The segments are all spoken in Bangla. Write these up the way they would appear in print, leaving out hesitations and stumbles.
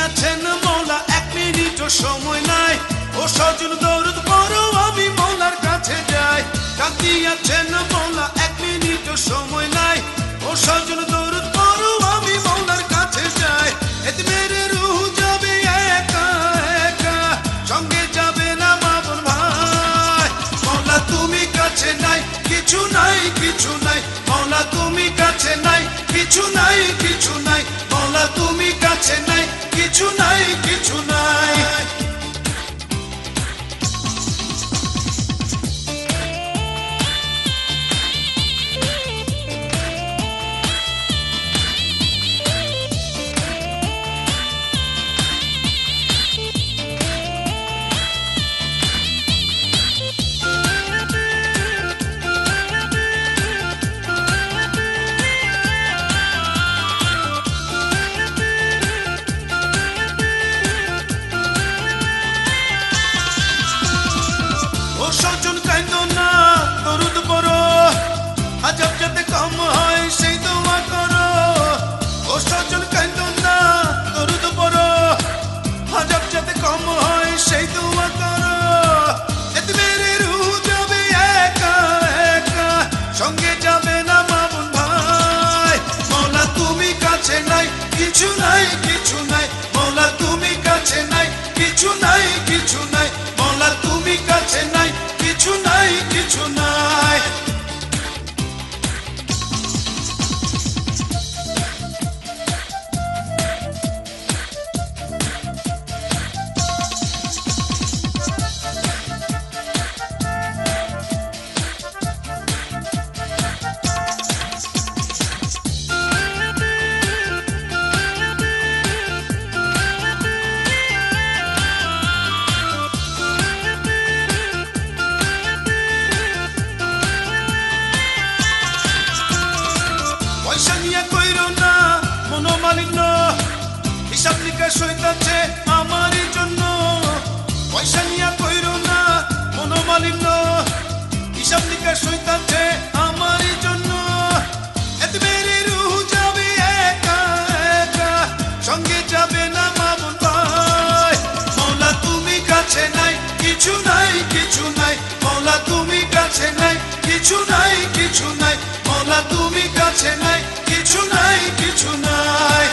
দিয়াছেন মৌলা, এক মিনিটও সময় নাই। ও সজন দরুদ পড়ো, আমি মৌলার কাছে যাই। ডাক দিয়াছেন মৌলা, এক মিনিটও সময় নাই। ও সজন দরুদ পড়ো, আমি মৌলার কাছে যাই। এতে মেরে রূহ যাবে একা একা, সঙ্গে যাবে না মা বোন ভাই। মৌলা তুমি কাছে নাই, কিছু নাই কিছু নাই। মৌলা তুমি কাছে নাই, কিছু নাই কিছু নাই। মৌলা তুমি কাছে নাই, কিছু নাই কিছু নাই। সজন কাইন্দো না, দরুদ পড়ো, আজব যাতে কম হয় সেই দোয়া করো। ও সজন কাইন্দো না, দরুদ পড়ো, আজব যাতে কম হয় সেই দোয়া করো। এতে মেরে রূহ যাবে একা একা, সঙ্গে যাবে না মা বোন ভাই। মৌলা তুমি কাছে নাই, কিছু নাই কিছু নাই। মৌলা তুমি কাছে নাই, কিছু নাই কিছু নাই। মৌলা তুমি কাছে নাই, কিছু নাই কিছু নাই। পয়সা নিয়ে কইরো না মনোমালিন্য, হিসাব নিকাশ হইতাছে আমারই জন্য। পয়সা নিয়ে কইরো না মনোমালিন্য, হিসাব নিকাশ হইতাছে আমারই জন্য। এতে মেরে রূহ যাবে একা একা, সঙ্গে যাবে না মা বোন ভাই। মৌলা তুমি কাছে নাই, কিছু নাই কিছু নাই। মৌলা তুমি কাছে নাই, কিছু নাই কিছু নাই। মৌলা তুমি কাছে নাই, কিছু নাই কিছু নাই।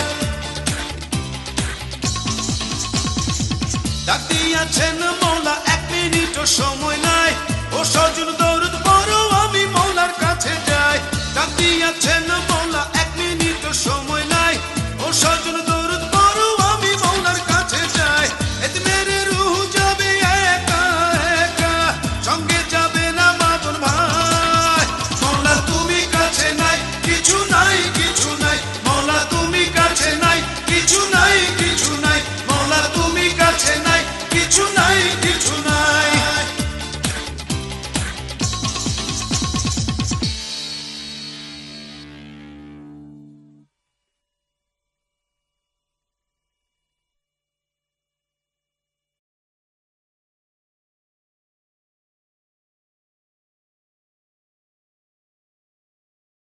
ডাক দিয়াছেন মৌলা, এক মিনিটও সময় নাই। ও সজন দরুদ পড়ো, আমি মৌলার কাছে যাই। ডাক দিয়াছেন